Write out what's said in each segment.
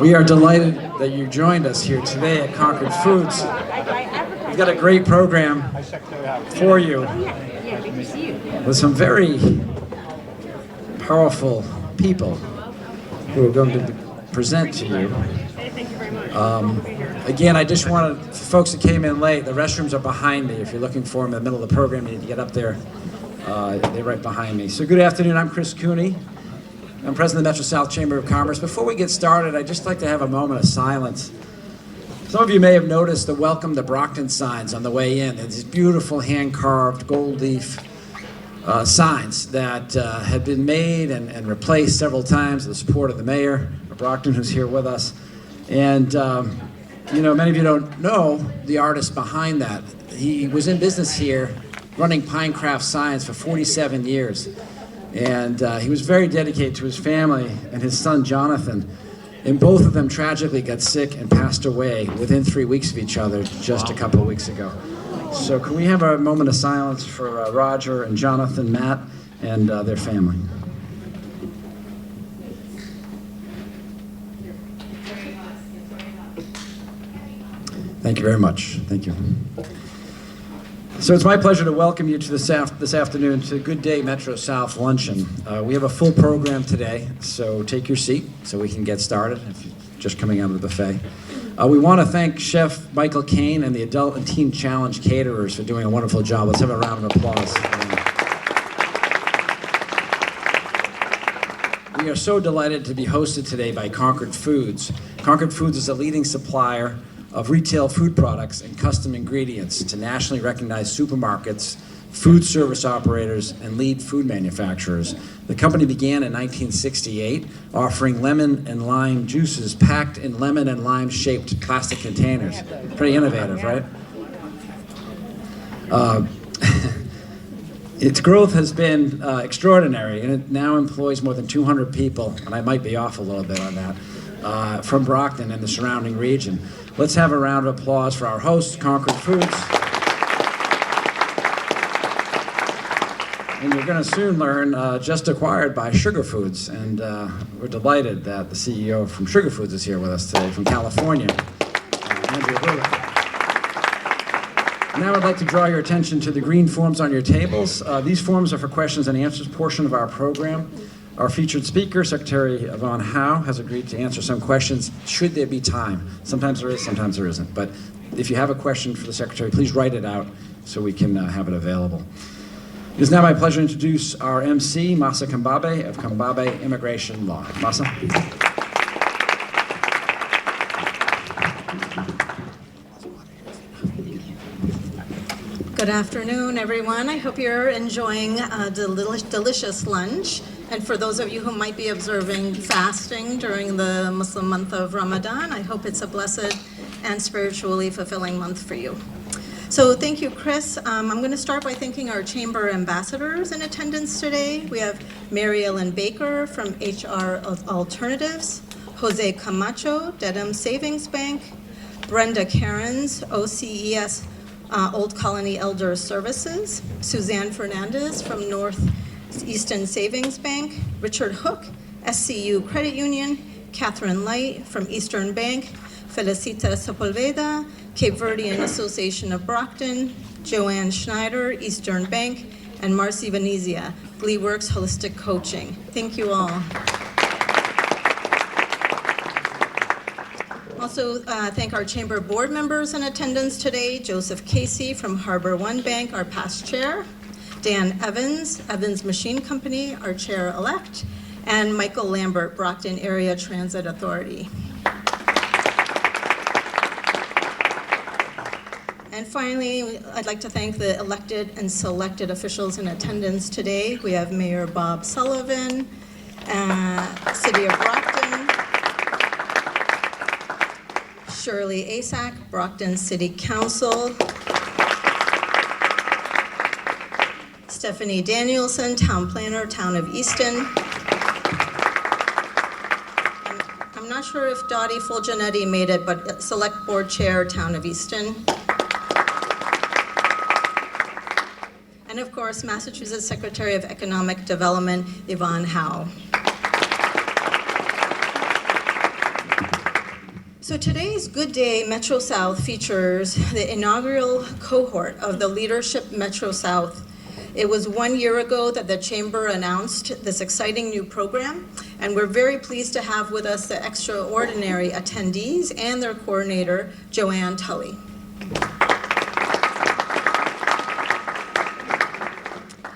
We are delighted that you joined us here today at Concord Foods. We've got a great program for you with some very powerful people who are going to present to you. Again, I just wanted, for folks that came in late, the restrooms are behind me. If you're looking for them in the middle of the program, you need to get up there. They're right behind me. So good afternoon, I'm Chris Cooney. I'm president of the Metro South Chamber of Commerce. Before we get started, I'd just like to have a moment of silence. Some of you may have noticed the Welcome to Brockton signs on the way in. These beautiful hand-carved gold leaf signs that had been made and replaced several times with the support of the mayor of Brockton, who's here with us. And you know, many of you don't know the artist behind that. He was in business here running Pinecraft Signs for 47 years. And he was very dedicated to his family and his son, Jonathan. And both of them tragically got sick and passed away within 3 weeks of each other just a couple of weeks ago. So can we have a moment of silence for Roger and Jonathan, Matt, and their family? Thank you very much. Thank you. So it's my pleasure to welcome you to this afternoon to Good Day Metro South Luncheon. We have a full program today, so take your seat so we can get started if you're just coming out of the buffet. We want to thank Chef Michael Kane and the Adult and Teen Challenge caterers for doing a wonderful job. Let's have a round of applause. We are so delighted to be hosted today by Concord Foods. Concord Foods is a leading supplier of retail food products and custom ingredients to nationally recognized supermarkets, food service operators, and lead food manufacturers. The company began in 1968, offering lemon and lime juices packed in lemon and lime shaped plastic containers. Pretty innovative, right? Its growth has been extraordinary, and it now employs more than 200 people, and I might be off a little bit on that, from Brockton and the surrounding region. Let's have a round of applause for our host, Concord Foods. And you're going to soon learn, just acquired by Sugar Foods. And we're delighted that the CEO from Sugar Foods is here with us today from California, Andrea Brule. Now I'd like to draw your attention to the green forms on your tables. These forms are for questions and answers portion of our program. Our featured speaker, Secretary Yvonne, has agreed to answer some questions should there be time. Sometimes there is, sometimes there isn't. But if you have a question for the Secretary, please write it out so we can have it available. It is now my pleasure to introduce our MC, Masa Kambabe of Kambabe Immigration Law. Masa. Good afternoon, everyone. I hope you're enjoying a delicious lunch. And for those of you who might be observing fasting during the Muslim month of Ramadan, I hope it's a blessed and spiritually fulfilling month for you. So thank you, Chris. I'm going to start by thanking our chamber ambassadors in attendance today. We have Mary Ellen Baker from HR Alternatives, Jose Camacho, Dedham Savings Bank, Brenda Cairns, OCES Old Colony Elder Services, Suzanne Fernandez from Northeastern Savings Bank, Richard Hook, SCU Credit Union, Catherine Light from Eastern Bank, Felicita Sepulveda, Cape Verdean Association of Brockton, Joanne Schneider, Eastern Bank, and Marcy Venezia, Gleeworks Holistic Coaching. Thank you all. Also thank our chamber board members in attendance today, Joseph Casey from Harbor One Bank, our past chair, Dan Evans, Evans Machine Company, our chair-elect, and Michael Lambert, Brockton Area Transit Authority. And finally, I'd like to thank the elected and selected officials in attendance today. We have Mayor Bob Sullivan, City of Brockton, Shirley Asak, Brockton City Council, Stephanie Danielson, Town Planner, Town of Easton. I'm not sure if Dottie Fulgenetti made it, but Select Board Chair, Town of Easton. And of course, Massachusetts Secretary of Economic Development, Yvonne Howe. So today's Good Day Metro South features the inaugural cohort of the Leadership Metro South. It was 1 year ago that the Chamber announced this exciting new program, and we're very pleased to have with us the extraordinary attendees and their coordinator, Joanne Tully.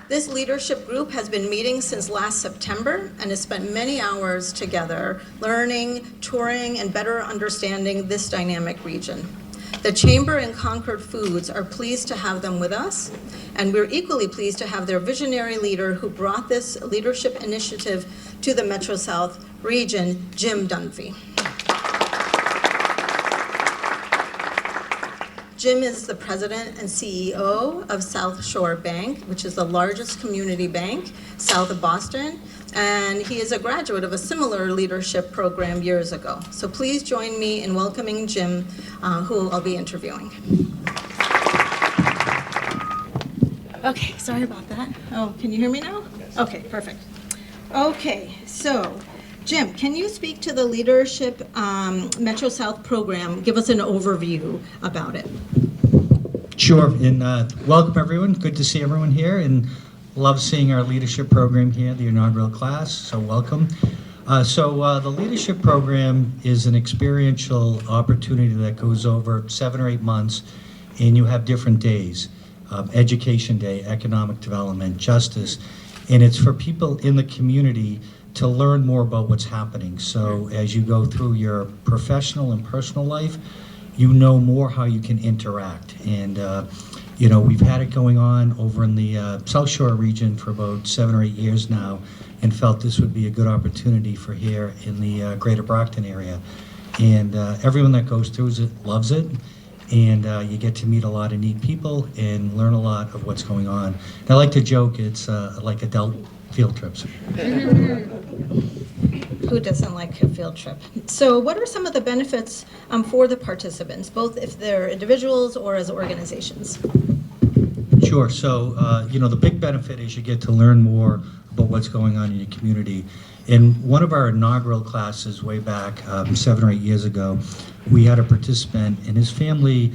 This leadership group has been meeting since last September and has spent many hours together learning, touring, and better understanding this dynamic region. The Chamber and Concord Foods are pleased to have them with us, and we're equally pleased to have their visionary leader who brought this leadership initiative to the Metro South region, Jim Dunphy. Jim is the president and CEO of South Shore Bank, which is the largest community bank south of Boston, and he is a graduate of a similar leadership program years ago. So please join me in welcoming Jim, who I'll be interviewing. Okay, sorry about that. Oh, can you hear me now? Okay, perfect. Okay, so Jim, can you speak to the Leadership Metro South program? Give us an overview about it. Sure, and welcome everyone. Good to see everyone here, and love seeing our leadership program here, the inaugural class, so welcome. The leadership program is an experiential opportunity that goes over 7 or 8 months, and you have different days. Education Day, Economic Development, Justice, and it's for people in the community to learn more about what's happening. So as you go through your professional and personal life, you know more how you can interact. And you know, we've had it going on over in the South Shore region for about 7 or 8 years now, and felt this would be a good opportunity for here in the greater Brockton area. And everyone that goes through it loves it, and you get to meet a lot of neat people and learn a lot of what's going on. And I like to joke, it's like adult field trips. Who doesn't like a field trip? So what are some of the benefits for the participants, both if they're individuals or as organizations? Sure, so you know, the big benefit is you get to learn more about what's going on in your community. In one of our inaugural classes way back 7 or 8 years ago, we had a participant, and his family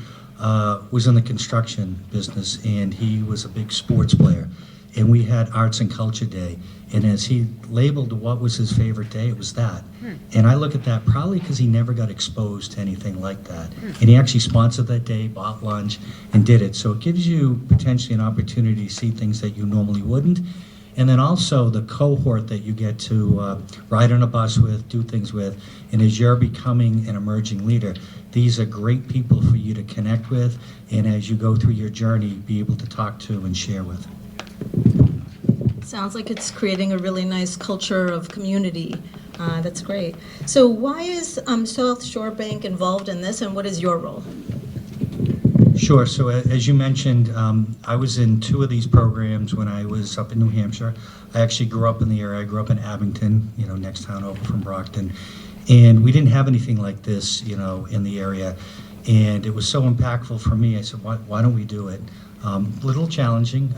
was in the construction business, and he was a big sports player. And we had Arts and Culture Day, and as he labeled what was his favorite day, it was that. And I look at that probably because he never got exposed to anything like that. And he actually sponsored that day, bought lunch, and did it. So it gives you potentially an opportunity to see things that you normally wouldn't. And then also the cohort that you get to ride on a bus with, do things with, and as you're becoming an emerging leader, these are great people for you to connect with, and as you go through your journey, be able to talk to and share with. Sounds like it's creating a really nice culture of community. That's great. So why is South Shore Bank involved in this, and what is your role? Sure. So as you mentioned, I was in 2 of these programs when I was up in New Hampshire. I actually grew up in the area. I grew up in Abington, you know, next town over from Brockton. And we didn't have anything like this, you know, in the area. And it was so impactful for me. I said, why don't we do it? Little challenging.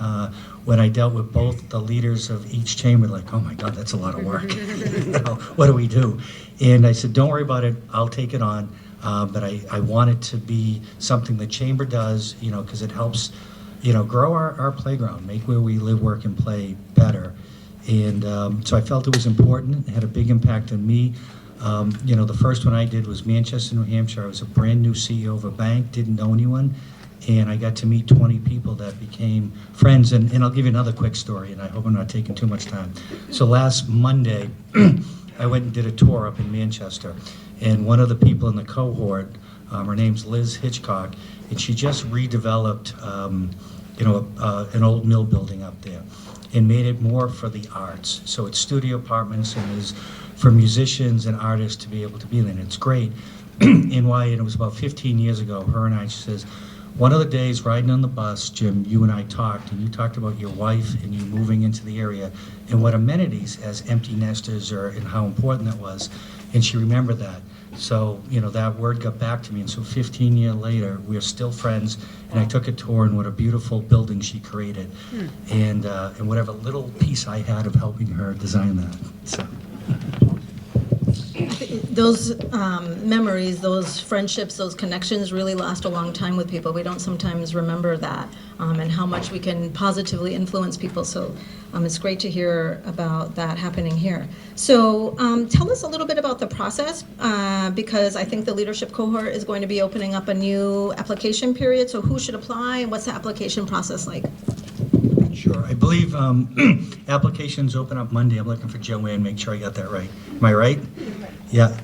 When I dealt with both the leaders of each chamber, like, oh my God, that's a lot of work. You know, what do we do? And I said, don't worry about it. I'll take it on. But I want it to be something the chamber does, you know, because it helps, you know, grow our playground, make where we live, work, and play better. And so I felt it was important. It had a big impact on me. You know, the first one I did was Manchester, New Hampshire. I was a brand new CEO of a bank, didn't know anyone. And I got to meet 20 people that became friends. And I'll give you another quick story, and I hope I'm not taking too much time. So last Monday, I went and did a tour up in Manchester. And one of the people in the cohort, her name's Liz Hitchcock, and she just redeveloped, you know, an old mill building up there and made it more for the arts. So it's studio apartments, and is for musicians and artists to be able to be in it. It's great. And it was about 15 years ago, her and I, she says, one of the days riding on the bus, Jim, you and I talked, and you talked about your wife and you moving into the area and what amenities as empty nesters are and how important that was. And she remembered that. So, you know, that word got back to me. And so 15 years later, we're still friends. And I took a tour, and what a beautiful building she created. And whatever little piece I had of helping her design that. So. those memories, those friendships, those connections really last a long time with people. We don't sometimes remember that, and how much we can positively influence people. So it's great to hear about that happening here. So tell us a little bit about the process, because I think the leadership cohort is going to be opening up a new application period. So who should apply, and what's the application process like? Sure. I believe applications open up Monday. I'm looking for Joanne, make sure I got that right. Am I right? Yeah.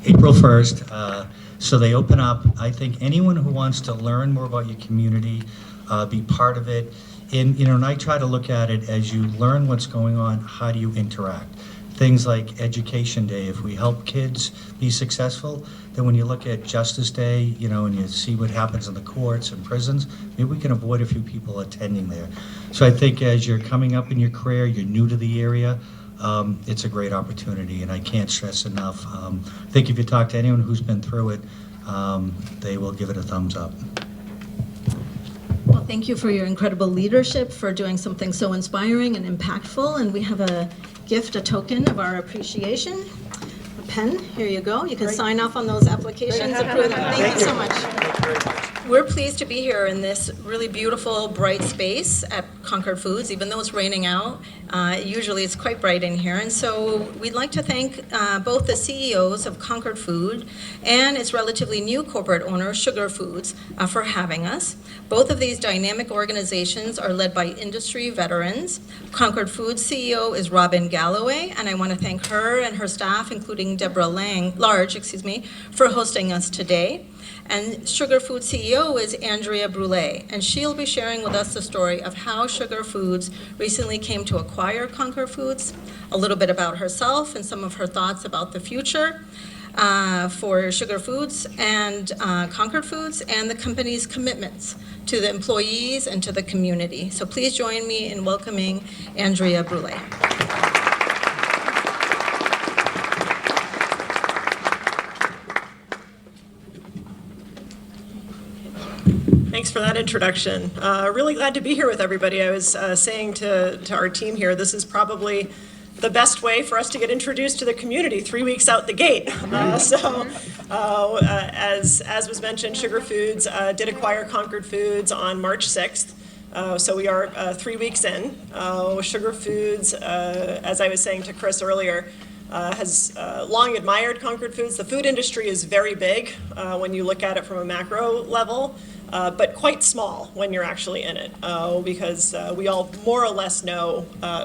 April 1st. So they open up. I think anyone who wants to learn more about your community, be part of it. And I try to look at it as you learn what's going on, how do you interact? Things like Education Day, if we help kids be successful, then when you look at Justice Day, and you see what happens in the courts and prisons, maybe we can avoid a few people attending there. So I think as you're coming up in your career, you're new to the area, it's a great opportunity, and I can't stress enough. I think if you talk to anyone who's been through it, they will give it a thumbs up. Well, thank you for your incredible leadership, for doing something so inspiring and impactful. And we have a gift, a token of our appreciation. A pen, here you go. You can sign off on those applications. Approve them. Thank you so much. We're pleased to be here in this really beautiful, bright space at Concord Foods, even though it's raining out. Usually it's quite bright in here. And so we'd like to thank both the CEOs of Concord Food and its relatively new corporate owner, Sugar Foods, for having us. Both of these dynamic organizations are led by industry veterans. Concord Foods CEO is Robin Galloway, and I want to thank her and her staff, including Deborah Large, for hosting us today. And Sugar Foods CEO is Andrea Brule, and she'll be sharing with us the story of how Sugar Foods recently came to acquire Concord Foods, a little bit about herself and some of her thoughts about the future for Sugar Foods and Concord Foods, and the company's commitments to the employees and to the community. So please join me in welcoming Andrea Brule. Thanks for that introduction. Really glad to be here with everybody. I was saying to our team here, this is probably the best way for us to get introduced to the community 3 weeks out the gate. As was mentioned, Sugar Foods did acquire Concord Foods on March 6th. So we are 3 weeks in. Sugar Foods, as I was saying to Chris earlier, has long admired Concord Foods. The food industry is very big when you look at it from a macro level, but quite small when you're actually in it, because we all more or less know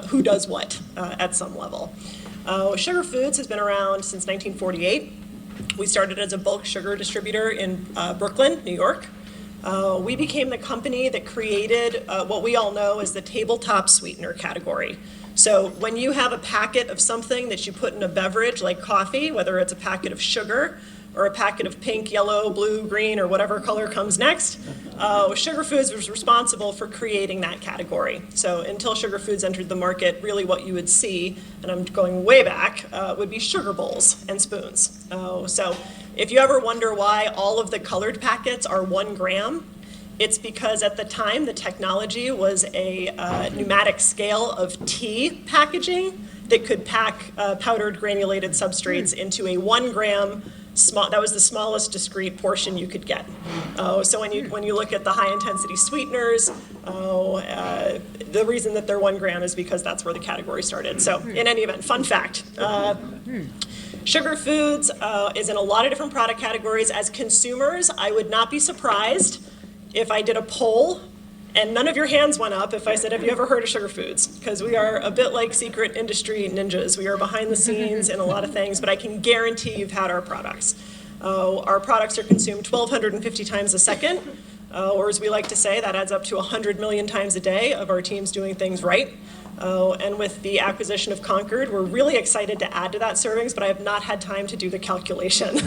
who does what at some level. Sugar Foods has been around since 1948. We started as a bulk sugar distributor in Brooklyn, New York. We became the company that created what we all know as the tabletop sweetener category. So when you have a packet of something that you put in a beverage like coffee, whether it's a packet of sugar or a packet of pink, yellow, blue, green, or whatever color comes next, Sugar Foods was responsible for creating that category. So until Sugar Foods entered the market, really what you would see, and I'm going way back, would be sugar bowls and spoons. So if you ever wonder why all of the colored packets are 1 gram, it's because at the time the technology was a pneumatic scale of tea packaging that could pack powdered granulated substrates into a 1 gram that was the smallest discrete portion you could get. So when you look at the high intensity sweeteners, the reason that they're 1 gram is because that's where the category started. So in any event, fun fact. Sugar Foods is in a lot of different product categories. As consumers, I would not be surprised if I did a poll and none of your hands went up if I said, have you ever heard of Sugar Foods? Because we are a bit like secret industry ninjas. We are behind the scenes in a lot of things, but I can guarantee you've had our products. Our products are consumed 1,250 times a second, or as we like to say, that adds up to 100 million times a day of our teams doing things right. And with the acquisition of Concord, we're really excited to add to that servings, but I have not had time to do the calculation.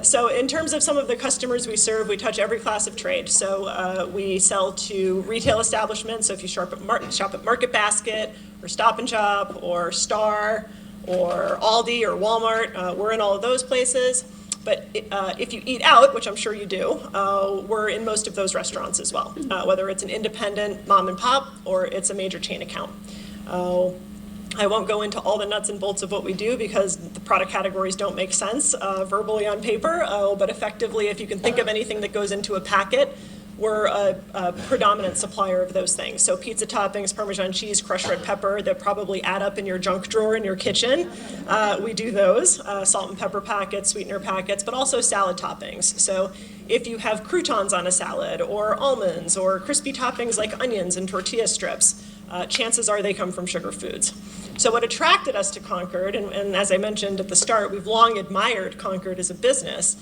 So in terms of some of the customers we serve, we touch every class of trade. So we sell to retail establishments. So if you shop at Market Basket or Stop and Shop or Star or Aldi or Walmart, we're in all of those places. But if you eat out, which I'm sure you do, we're in most of those restaurants as well, whether it's an independent mom and pop or it's a major chain account. I won't go into all the nuts and bolts of what we do because the product categories don't make sense verbally on paper, but effectively, if you can think of anything that goes into a packet, we're a predominant supplier of those things. So pizza toppings, Parmesan cheese, crushed red pepper that probably add up in your junk drawer in your kitchen. We do those, salt and pepper packets, sweetener packets, but also salad toppings. So if you have croutons on a salad or almonds or crispy toppings like onions and tortilla strips, chances are they come from Sugar Foods. So what attracted us to Concord, and as I mentioned at the start, we've long admired Concord as a business,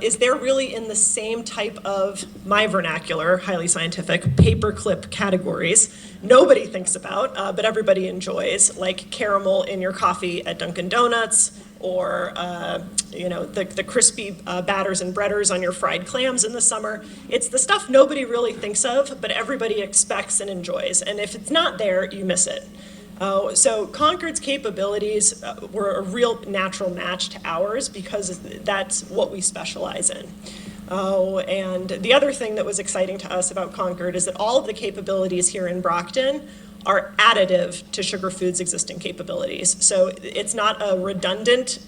is they're really in the same type of, my vernacular, highly scientific, paperclip categories nobody thinks about, but everybody enjoys, like caramel in your coffee at Dunkin' Donuts, or the crispy batters and breaders on your fried clams in the summer. It's the stuff nobody really thinks of, but everybody expects and enjoys. And if it's not there, you miss it. So Concord's capabilities were a real natural match to ours because that's what we specialize in. And the other thing that was exciting to us about Concord is that all of the capabilities here in Brockton are additive to Sugar Foods' existing capabilities. So it's not a redundant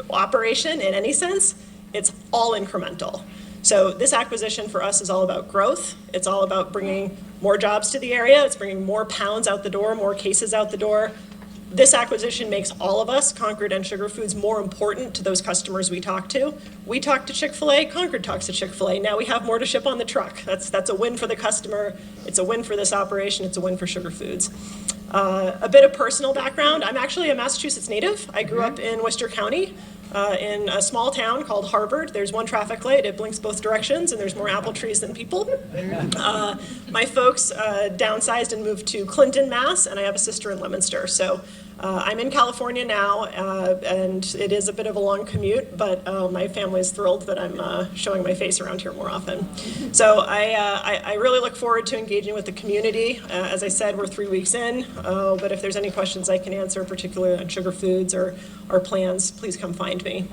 operation in any sense, it's all incremental. So this acquisition for us is all about growth. It's all about bringing more jobs to the area. It's bringing more pounds out the door, more cases out the door. This acquisition makes all of us, Concord and Sugar Foods, more important to those customers we talk to. We talk to Chick-fil-A, Concord talks to Chick-fil-A. Now we have more to ship on the truck. That's a win for the customer. It's a win for this operation. It's a win for Sugar Foods. A bit of personal background. I'm actually a Massachusetts native. I grew up in Worcester County. In a small town called Harvard. There's one traffic light, it blinks both directions, and there's more apple trees than people. My folks downsized and moved to Clinton, Mass., and I have a sister in Leominster. So I'm in California now, and it is a bit of a long commute, but my family is thrilled that I'm showing my face around here more often. So I really look forward to engaging with the community. As I said, we're 3 weeks in, but if there's any questions I can answer, particularly on Sugar Foods or our plans, please come find me.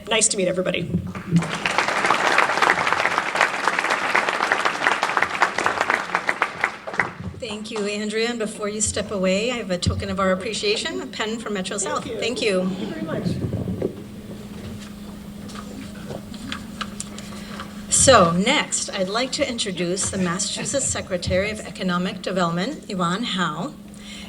Nice to meet everybody. Thank you, Andrea. And before you step away, I have a token of our appreciation, a pen from Metro South. Thank you. Thank you very much. So next, I'd like to introduce the Massachusetts Secretary of Economic Development, Yvonne Howe.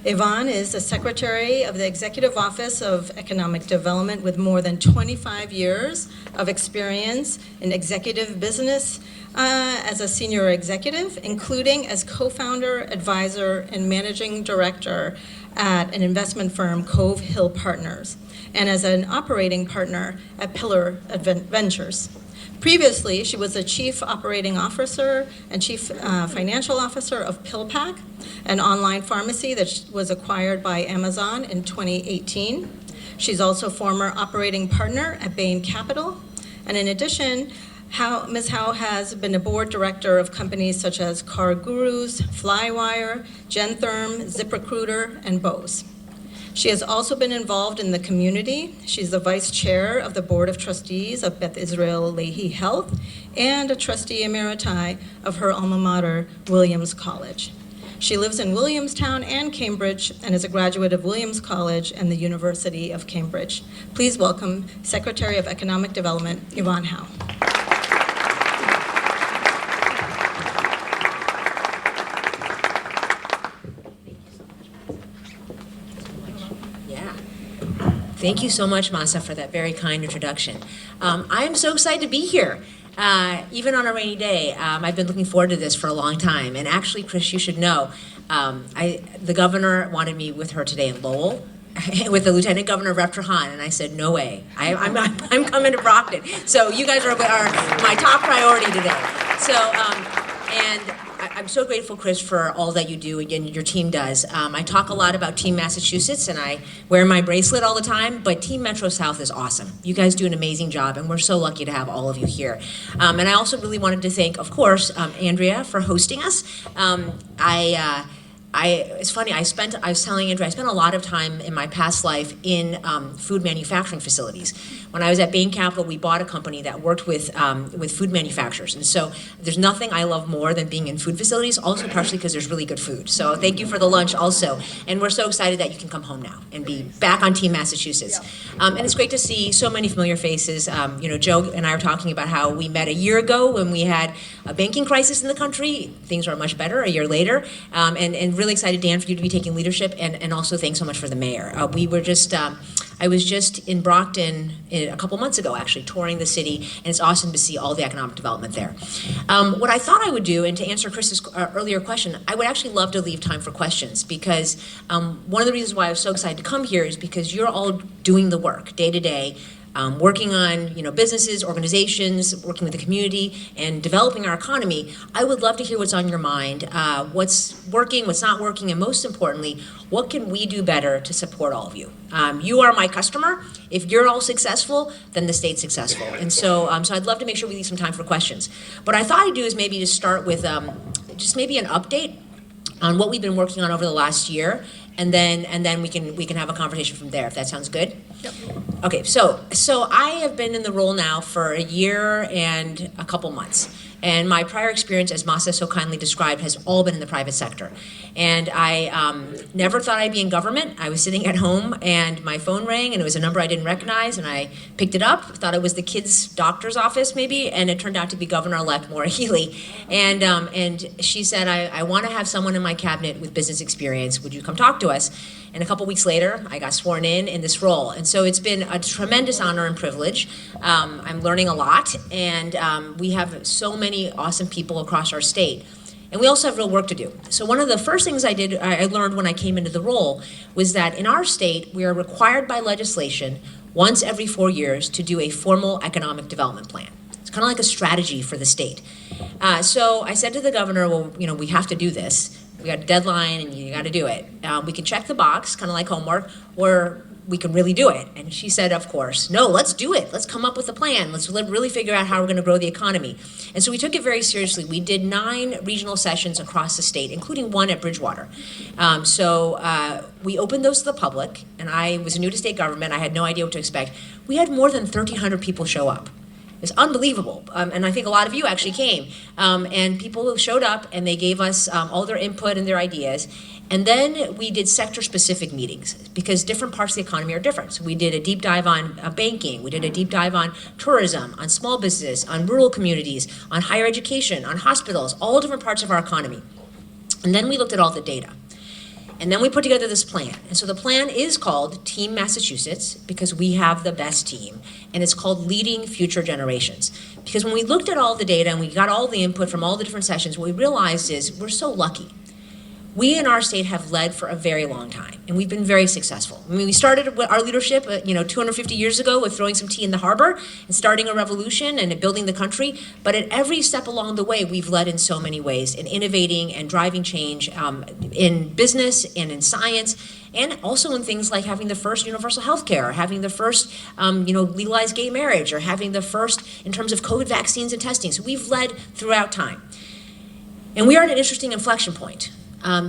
Yvonne is the Secretary of the Executive Office of Economic Development with more than 25 years of experience in executive business as a senior executive, including as co-founder, advisor, and managing director at an investment firm, Cove Hill Partners, and as an operating partner at Pillar Ventures. Previously, she was the Chief Operating Officer and Chief Financial Officer of PillPack, an online pharmacy that was acquired by Amazon in 2018. She's also former operating partner at Bain Capital. And in addition, Ms. Howe has been a board director of companies such as Car Gurus, Flywire, Gentherm, ZipRecruiter, and Bose. She has also been involved in the community. She's the vice chair of the board of trustees of Beth Israel Lahey Health and a trustee emeriti of her alma mater, Williams College. She lives in Williamstown and Cambridge and is a graduate of Williams College and the University of Cambridge. Please welcome Secretary of Economic Development, Yvonne Howe. Thank you so much, Masa, for that very kind introduction. I am so excited to be here, even on a rainy day. I've been looking forward to this for a long time. And actually, Chris, you should know, the governor wanted me with her today in Lowell, with the Lieutenant Governor Rep. Trahan, and I said, no way. I'm coming to Brockton. So you guys are my top priority today. So, and I'm so grateful, Chris, for all that you do and your team does. I talk a lot about Team Massachusetts, and I wear my bracelet all the time, but Team Metro South is awesome. You guys do an amazing job, and we're so lucky to have all of you here. And I also really wanted to thank, of course, Andrea for hosting us. It's funny, I was telling Andrea, I spent a lot of time in my past life in food manufacturing facilities. When I was at Bain Capital, we bought a company that worked with food manufacturers. And so there's nothing I love more than being in food facilities, also partially because there's really good food. So thank you for the lunch also. And we're so excited that you can come home now and be back on Team Massachusetts. And it's great to see so many familiar faces. Joe and I are talking about how we met a year ago when we had a banking crisis in the country. Things are much better a year later. And really excited, Dan, for you to be taking leadership. And also thanks so much for the mayor. I was just in Brockton a couple months ago, actually, touring the city, and it's awesome to see all the economic development there. What I thought I would do, and to answer Chris's earlier question, I would actually love to leave time for questions, because one of the reasons why I was so excited to come here is because you're all doing the work day to day, working on businesses, organizations, working with the community, and developing our economy. I would love to hear what's on your mind, what's working, what's not working, and most importantly, what can we do better to support all of you? You are my customer. If you're all successful, then the state's successful. And so I'd love to make sure we leave some time for questions. What I thought I'd do is maybe just start with just maybe an update on what we've been working on over the last year, and then we can have a conversation from there, if that sounds good. Yep. Okay, so I have been in the role now for a year and a couple months. And my prior experience, as Masa so kindly described, has all been in the private sector. And I never thought I'd be in government. I was sitting at home and my phone rang and it was a number I didn't recognize, and I picked it up, thought it was the kid's doctor's office maybe, and it turned out to be Governor-elect Maura Healey. And she said, I want to have someone in my cabinet with business experience. Would you come talk to us? And a couple weeks later, I got sworn in this role. And so it's been a tremendous honor and privilege. I'm learning a lot, and we have so many awesome people across our state. And we also have real work to do. So one of the first things I learned when I came into the role was that in our state, we are required by legislation once every 4 years to do a formal economic development plan. It's kind of like a strategy for the state. So I said to the governor, well, we have to do this. We got a deadline and you got to do it. We can check the box, kind of like homework, or we can really do it. And she said, of course, no, let's do it. Let's come up with a plan. Let's really figure out how we're going to grow the economy. And so we took it very seriously. We did 9 regional sessions across the state, including one at Bridgewater. We opened those to the public, and I was new to state government. I had no idea what to expect. We had more than 1,300 people show up. It's unbelievable, and I think a lot of you actually came, and people showed up and they gave us all their input and their ideas, and then we did sector-specific meetings because different parts of the economy are different. So we did a deep dive on banking, we did a deep dive on tourism, on small business, on rural communities, on higher education, on hospitals, all different parts of our economy. And then we looked at all the data. And then we put together this plan. And so the plan is called Team Massachusetts because we have the best team. And it's called Leading Future Generations. Because when we looked at all the data and we got all the input from all the different sessions, what we realized is we're so lucky. We in our state have led for a very long time, and we've been very successful. I mean, we started our leadership, 250 years ago with throwing some tea in the harbor and starting a revolution and building the country. But at every step along the way, we've led in so many ways in innovating and driving change in business and in science, and also in things like having the first universal health care, or having the first legalized gay marriage, or having the first in terms of COVID vaccines and testing. So we've led throughout time. And we are at an interesting inflection point.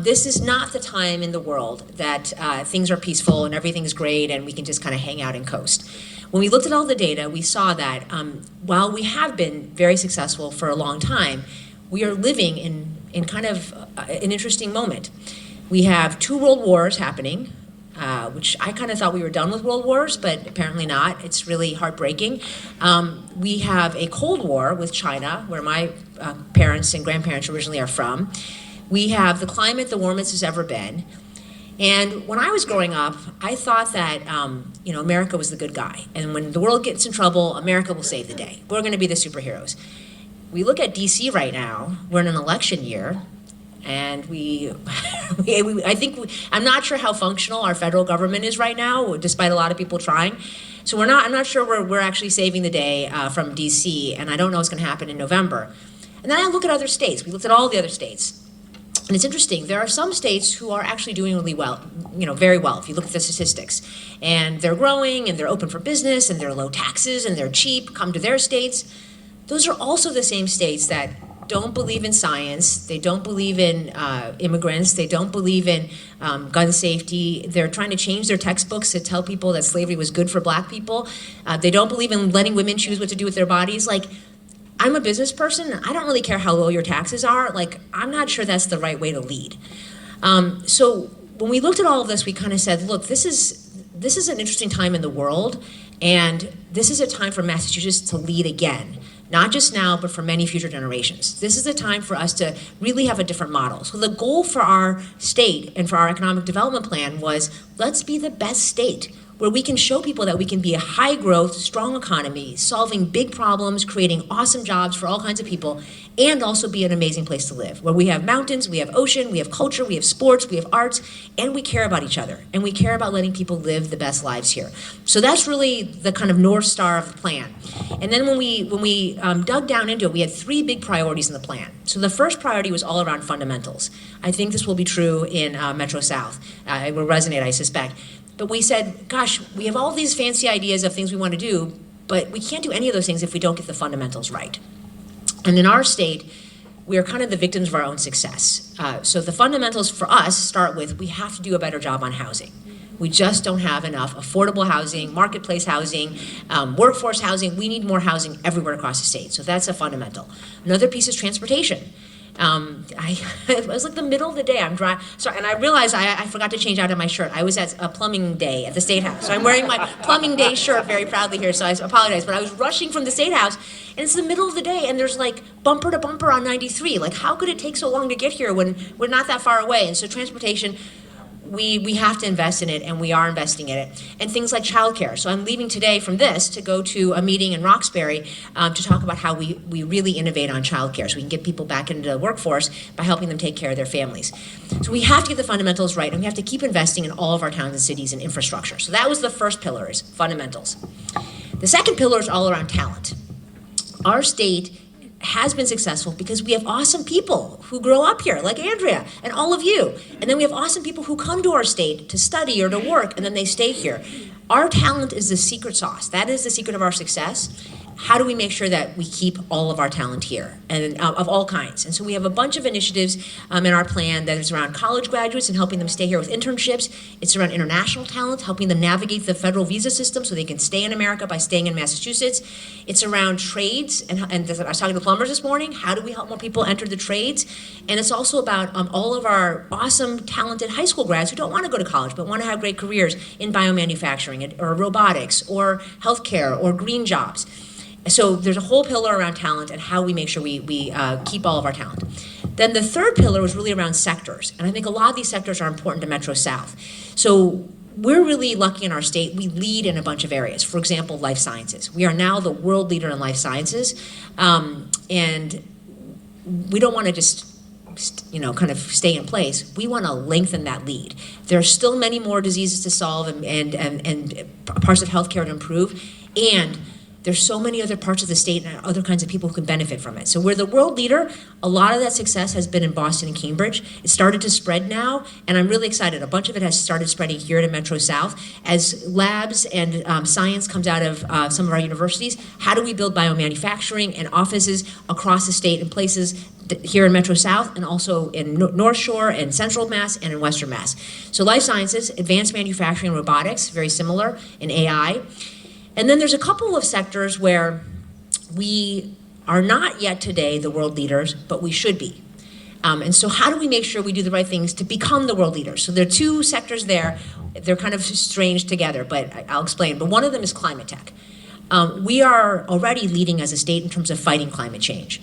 This is not the time in the world that things are peaceful and everything's great and we can just kind of hang out and coast. When we looked at all the data, we saw that while we have been very successful for a long time, we are living in kind of an interesting moment. We have 2 world wars happening, which I kind of thought we were done with world wars, but apparently not. It's really heartbreaking. We have a Cold War with China, where my parents and grandparents originally are from. We have the climate the warmest it's ever been. And when I was growing up, I thought that, America was the good guy. And when the world gets in trouble, America will save the day. We're going to be the superheroes. We look at D.C. right now. We're in an election year. And I'm not sure how functional our federal government is right now, despite a lot of people trying. So I'm not sure we're actually saving the day from D.C. And I don't know what's going to happen in November. And then I look at other states. We looked at all the other states. And it's interesting, there are some states who are actually doing really well, very well, if you look at the statistics. And they're growing, and they're open for business, and they're low taxes, and they're cheap, come to their states. Those are also the same states that don't believe in science. They don't believe in immigrants. They don't believe in gun safety. They're trying to change their textbooks to tell people that slavery was good for black people. They don't believe in letting women choose what to do with their bodies. Like, I'm a business person. I don't really care how low your taxes are. Like, I'm not sure that's the right way to lead. So when we looked at all of this, we kind of said, look, this is an interesting time in the world, and this is a time for Massachusetts to lead again. Not just now, but for many future generations. This is a time for us to really have a different model. So the goal for our state and for our economic development plan was, let's be the best state, where we can show people that we can be a high growth, strong economy, solving big problems, creating awesome jobs for all kinds of people, and also be an amazing place to live, where we have mountains, we have ocean, we have culture, we have sports, we have arts, and we care about each other, and we care about letting people live the best lives here. So that's really the kind of North Star of the plan. And then when we dug down into it, we had 3 big priorities in the plan. So the first priority was all around fundamentals. I think this will be true in Metro South. It will resonate, I suspect. But we said, gosh, we have all these fancy ideas of things we want to do, but we can't do any of those things if we don't get the fundamentals right. And in our state, we are kind of the victims of our own success. So the fundamentals for us start with, we have to do a better job on housing. We just don't have enough affordable housing, marketplace housing, workforce housing. We need more housing everywhere across the state. So that's a fundamental. Another piece is transportation. It was like the middle of the day. I'm driving, sorry, and I realized I forgot to change out of my shirt. I was at a plumbing day at the State House, so I'm wearing my plumbing day shirt very proudly here. So I apologize, but I was rushing from the State House, and it's the middle of the day, and there's like bumper to bumper on 93. Like, how could it take so long to get here when we're not that far away? And so transportation, we have to invest in it, and we are investing in it. And things like childcare. So I'm leaving today from this to go to a meeting in Roxbury to talk about how we really innovate on childcare so we can get people back into the workforce by helping them take care of their families. So we have to get the fundamentals right, and we have to keep investing in all of our towns and cities and infrastructure. So that was the first pillar, is fundamentals. The second pillar is all around talent. Our state has been successful because we have awesome people who grow up here, like Andrea and all of you. And then we have awesome people who come to our state to study or to work, and then they stay here. Our talent is the secret sauce. That is the secret of our success. How do we make sure that we keep all of our talent here, and of all kinds? And so we have a bunch of initiatives in our plan that is around college graduates and helping them stay here with internships. It's around international talent, helping them navigate the federal visa system so they can stay in America by staying in Massachusetts. It's around trades, and I was talking to plumbers this morning. How do we help more people enter the trades? And it's also about all of our awesome, talented high school grads who don't want to go to college but want to have great careers in biomanufacturing or robotics or healthcare or green jobs. So there's a whole pillar around talent and how we make sure we keep all of our talent. Then the third pillar was really around sectors. And I think a lot of these sectors are important to Metro South. So we're really lucky in our state. We lead in a bunch of areas. For example, life sciences. We are now the world leader in life sciences. And we don't want to just kind of stay in place. We want to lengthen that lead. There are still many more diseases to solve and parts of healthcare to improve. And there's so many other parts of the state and other kinds of people who can benefit from it. So we're the world leader. A lot of that success has been in Boston and Cambridge. It started to spread now, and I'm really excited. A bunch of it has started spreading here to Metro South. As labs and science comes out of some of our universities, how do we build biomanufacturing and offices across the state in places here in Metro South and also in North Shore and Central Mass and in Western Mass? So life sciences, advanced manufacturing and robotics, very similar, in AI. And then there's a couple of sectors where we are not yet today the world leaders, but we should be. And so how do we make sure we do the right things to become the world leaders? So there are 2 sectors there. They're kind of strange together, but I'll explain. But one of them is climate tech. We are already leading as a state in terms of fighting climate change.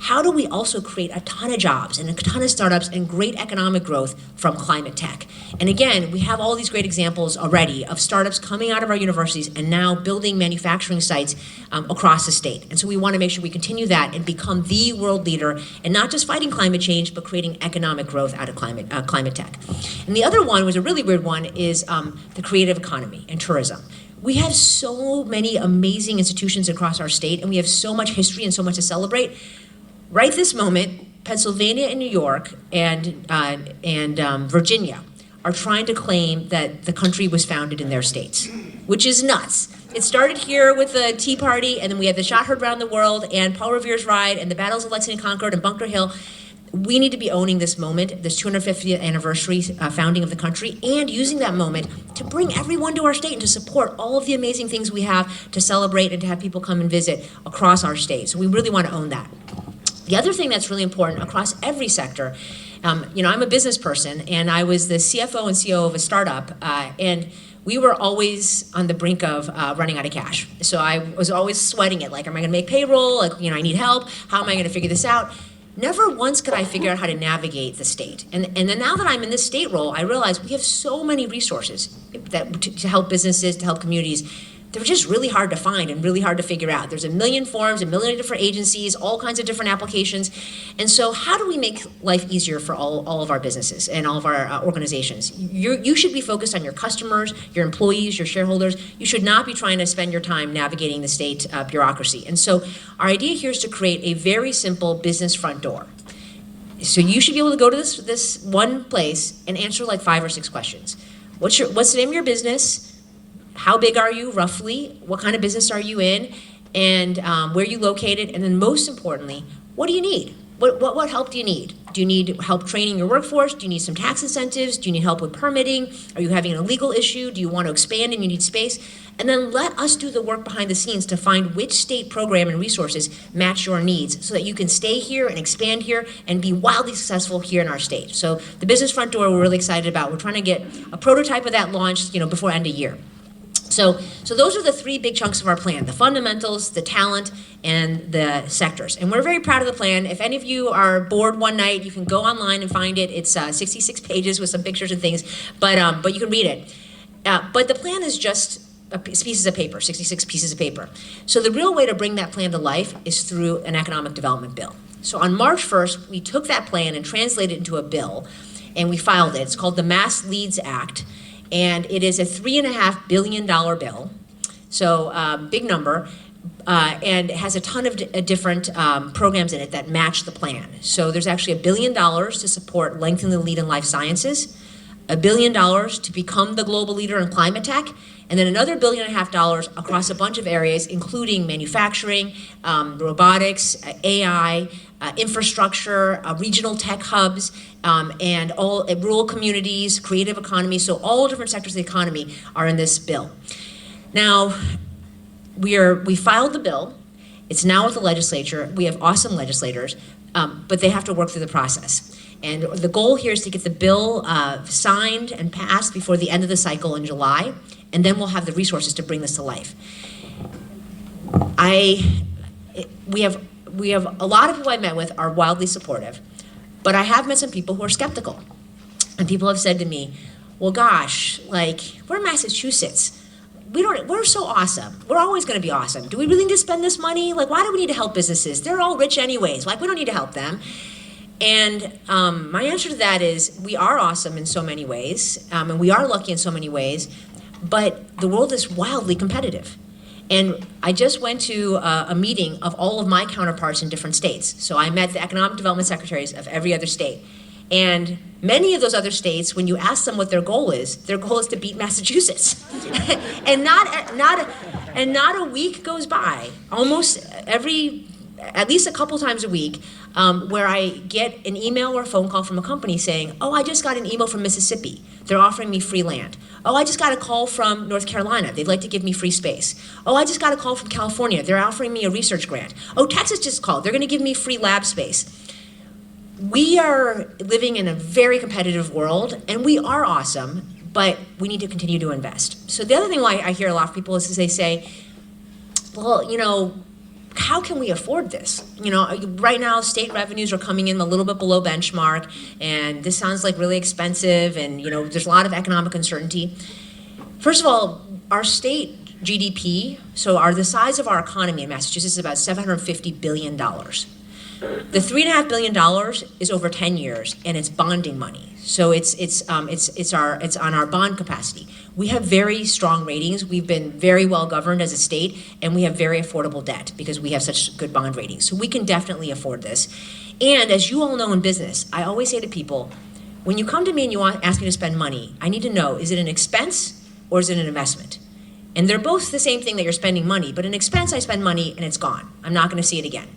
How do we also create a ton of jobs and a ton of startups and great economic growth from climate tech? And again, we have all these great examples already of startups coming out of our universities and now building manufacturing sites across the state. And so we want to make sure we continue that and become the world leader in not just fighting climate change, but creating economic growth out of climate tech. And the other one was a really weird one, is the creative economy and tourism. We have so many amazing institutions across our state, and we have so much history and so much to celebrate. Right this moment, Pennsylvania and New York and Virginia are trying to claim that the country was founded in their states, which is nuts. It started here with the Tea Party, and then we had the shot heard around the world, and Paul Revere's ride, and the battles of Lexington, Concord, and Bunker Hill. We need to be owning this moment, this 250th anniversary founding of the country, and using that moment to bring everyone to our state and to support all of the amazing things we have to celebrate and to have people come and visit across our state. So we really want to own that. The other thing that's really important across every sector, I'm a business person, and I was the CFO and CEO of a startup, and we were always on the brink of running out of cash. So I was always sweating it, like, am I gonna make payroll? Like, I need help. How am I gonna figure this out? Never once could I figure out how to navigate the state. And then now that I'm in this state role, I realize we have so many resources to help businesses, to help communities. They're just really hard to find and really hard to figure out. There's a million forms, a million different agencies, all kinds of different applications. And so how do we make life easier for all of our businesses and all of our organizations? You should be focused on your customers, your employees, your shareholders. You should not be trying to spend your time navigating the state bureaucracy. And so our idea here is to create a very simple business front door. So you should be able to go to this one place and answer like 5 or 6 questions. What's the name of your business? How big are you, roughly? What kind of business are you in? And where are you located? And then most importantly, what do you need? What help do you need? Do you need help training your workforce? Do you need some tax incentives? Do you need help with permitting? Are you having a legal issue? Do you want to expand and you need space? And then let us do the work behind the scenes to find which state program and resources match your needs so that you can stay here and expand here and be wildly successful here in our state. So the business front door we're really excited about. We're trying to get a prototype of that launched before end of year. So those are the 3 big chunks of our plan: the fundamentals, the talent, and the sectors. And we're very proud of the plan. If any of you are bored one night, you can go online and find it. It's 66 pages with some pictures and things, but you can read it. But the plan is just pieces of paper, 66 pieces of paper. So the real way to bring that plan to life is through an economic development bill. So on March 1st, we took that plan and translated it into a bill, and we filed it. It's called the Mass Leads Act. And it is a $3.5 billion bill, so big number, and it has a ton of different programs in it that match the plan. So there's actually $1 billion to support lengthening the lead in life sciences, $1 billion to become the global leader in climate tech, and then another $1.5 billion across a bunch of areas, including manufacturing, robotics, AI, infrastructure, regional tech hubs, and all rural communities, creative economy. So all different sectors of the economy are in this bill. Now, we filed the bill. It's now with the legislature. We have awesome legislators, but they have to work through the process. And the goal here is to get the bill signed and passed before the end of the cycle in July, and then we'll have the resources to bring this to life. We have a lot of people I met with are wildly supportive, but I have met some people who are skeptical. And people have said to me, well, gosh, like, we're in Massachusetts. We're so awesome. We're always gonna be awesome. Do we really need to spend this money? Like, why do we need to help businesses? They're all rich anyways. Like, we don't need to help them. And my answer to that is we are awesome in so many ways, and we are lucky in so many ways, but the world is wildly competitive. And I just went to a meeting of all of my counterparts in different states. So I met the economic development secretaries of every other state. And many of those other states, when you ask them what their goal is to beat Massachusetts. and not a week goes by, almost at least a couple times a week, where I get an email or a phone call from a company saying, oh, I just got an email from Mississippi. They're offering me free land. Oh, I just got a call from North Carolina. They'd like to give me free space. Oh, I just got a call from California. They're offering me a research grant. Oh, Texas just called. They're going to give me free lab space. We are living in a very competitive world, and we are awesome, but we need to continue to invest. So the other thing why I hear a lot of people is they say, well, how can we afford this? Right now, state revenues are coming in a little bit below benchmark, and this sounds like really expensive, and there's a lot of economic uncertainty. First of all, our state GDP, the size of our economy in Massachusetts is about $750 billion. The $3.5 billion is over 10 years, and it's bonding money. So it's on our bond capacity. We have very strong ratings. We've been very well governed as a state, and we have very affordable debt because we have such good bond ratings. So we can definitely afford this. And as you all know in business, I always say to people, When you come to me and you ask me to spend money, I need to know, is it an expense or is it an investment? And they're both the same thing, that you're spending money, but an expense, I spend money and it's gone. I'm not gonna see it again.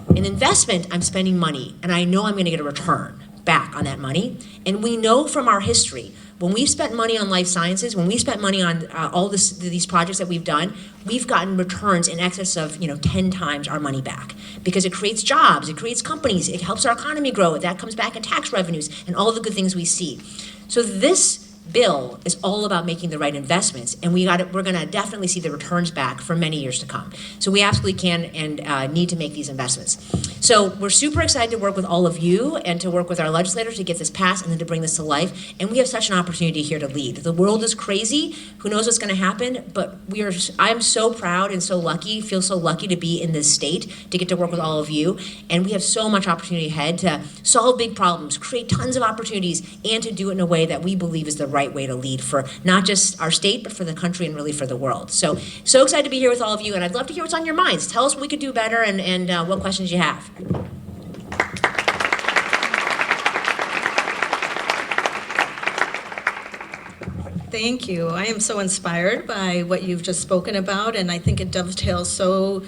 An investment, I'm spending money and I know I'm gonna get a return back on that money. And we know from our history, when we've spent money on life sciences, when we spent money on all these projects that we've done, we've gotten returns in excess of 10 times our money back, because it creates jobs, it creates companies, it helps our economy grow, that comes back in tax revenues and all the good things we see. So this bill is all about making the right investments, and we're going to definitely see the returns back for many years to come. So we absolutely can and need to make these investments. So we're super excited to work with all of you and to work with our legislators to get this passed and then to bring this to life. And we have such an opportunity here to lead. The world is crazy. Who knows what's going to happen? But I'm so proud and so lucky, feel so lucky to be in this state, to get to work with all of you. And we have so much opportunity ahead to solve big problems, create tons of opportunities, and to do it in a way that we believe is the right way to lead for not just our state, but for the country and really for the world. So excited to be here with all of you, and I'd love to hear what's on your minds. Tell us what we could do better and what questions you have. Thank you. I am so inspired by what you've just spoken about, and I think it dovetails so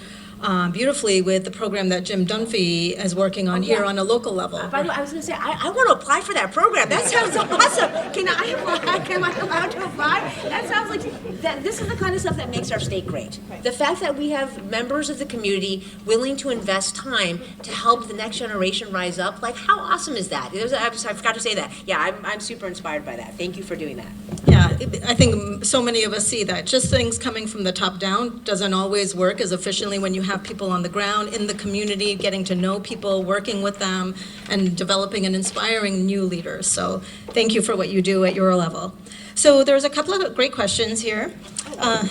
beautifully with the program that Jim Dunphy is working on here on a local level. By the way, I was going to say, I want to apply for that program. That sounds awesome. Am I allowed to apply? That sounds like this is the kind of stuff that makes our state great. The fact that we have members of the community willing to invest time to help the next generation rise up, like how awesome is that? I forgot to say that. Yeah, I'm super inspired by that. Thank you for doing that. Yeah, I think so many of us see that. Just things coming from the top down doesn't always work as efficiently when you have people on the ground in the community, getting to know people, working with them, and developing and inspiring new leaders. So thank you for what you do at your level. So there's a couple of great questions here.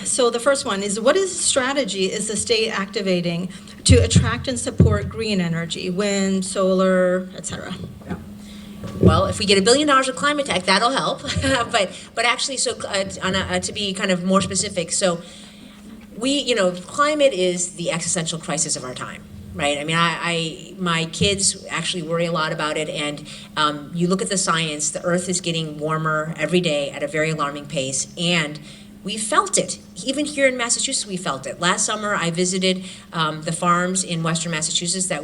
So the first one is, what strategy is the state activating to attract and support green energy, wind, solar, etc.? Well, if we get $1 billion of climate tech, that'll help. but actually, so to be kind of more specific, so climate is the existential crisis of our time, right? I mean, my kids actually worry a lot about it, and you look at the science, the Earth is getting warmer every day at a very alarming pace, and we felt it. Even here in Massachusetts, we felt it. Last summer, I visited the farms in western Massachusetts that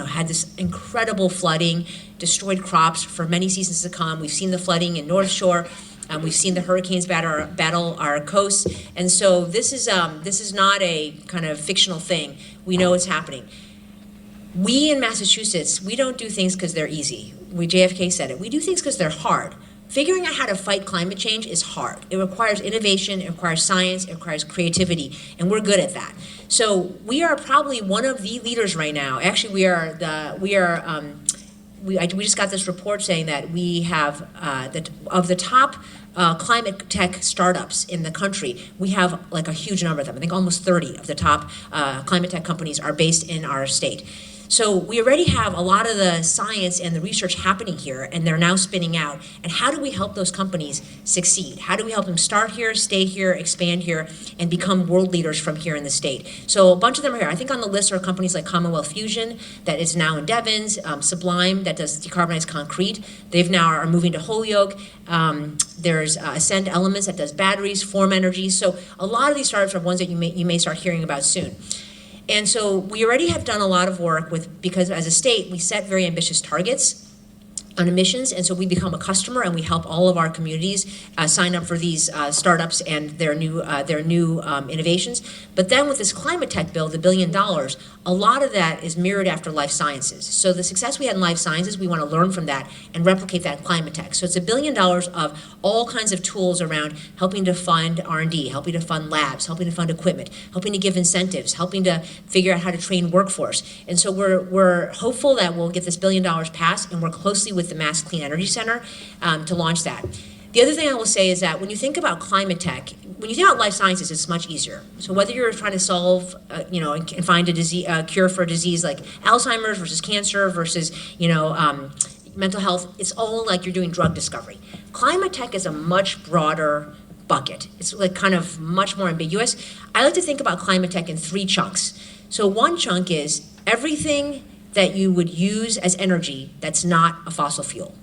had this incredible flooding, destroyed crops for many seasons to come. We've seen the flooding in North Shore. We've seen the hurricanes battle our coasts. And so this is not a kind of fictional thing. We know it's happening. We in Massachusetts, we don't do things because they're easy. JFK said it. We do things because they're hard. Figuring out how to fight climate change is hard. It requires innovation, it requires science, it requires creativity, and we're good at that. So we are probably one of the leaders right now. Actually, we just got this report saying that we have of the top climate tech startups in the country, we have like a huge number of them. I think almost 30 of the top climate tech companies are based in our state. So we already have a lot of the science and the research happening here, and they're now spinning out. And how do we help those companies succeed? How do we help them start here, stay here, expand here, and become world leaders from here in the state? So a bunch of them are here. I think on the list are companies like Commonwealth Fusion, that is now in Devens, Sublime, that does decarbonized concrete. They've now are moving to Holyoke. There's Ascend Elements that does batteries, Form Energy. So a lot of these startups are ones that you may start hearing about soon. And so we already have done a lot of work because as a state, we set very ambitious targets on emissions, and so we become a customer and we help all of our communities sign up for these startups and their new innovations. But then with this climate tech bill, the $1 billion, a lot of that is mirrored after life sciences. So the success we had in life sciences, we want to learn from that and replicate that in climate tech. So it's $1 billion of all kinds of tools around helping to fund R&D, helping to fund labs, helping to fund equipment, helping to give incentives, helping to figure out how to train workforce. And so we're hopeful that we'll get this $1 billion passed, and work closely with the Mass Clean Energy Center to launch that. The other thing I will say is that when you think about climate tech, when you think about life sciences, it's much easier. So whether you're trying to solve, and find a cure for a disease like Alzheimer's versus cancer versus, mental health, it's all like you're doing drug discovery. Climate tech is a much broader bucket. It's like kind of much more ambiguous. I like to think about climate tech in 3 chunks. So one chunk is everything that you would use as energy that's not a fossil fuel.